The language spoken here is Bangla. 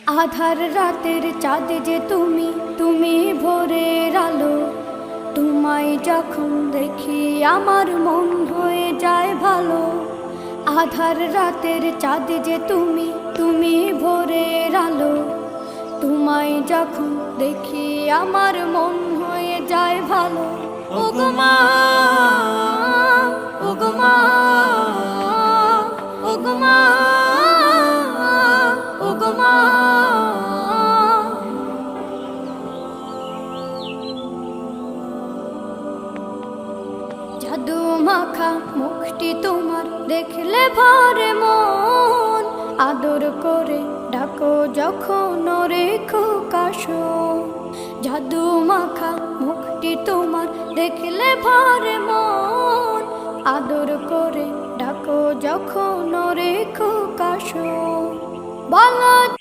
আধার রাতের চাঁদ যে তুমি, তুমি ভোরের আলো। তোমায় যখন দেখি আমার মন হয়ে যায় ভালো। আধার রাতের চাঁদ যে তুমি, তুমি ভোরের আলো। তোমায় যখন দেখি আমার মন হয়ে যায় ভালো। ওগো মা, ওগো মা, ওগো মা, ওগো মা। জাদু মাখা মুখটি তোমার দেখলে ভরে মন। আদর করে ডাকো যখন রেখো কাশো। জাদু মাখা মুখটি তোমার দেখলে ভরে মন। আদর করে ডাকো যখন রেখো কাশো। বলো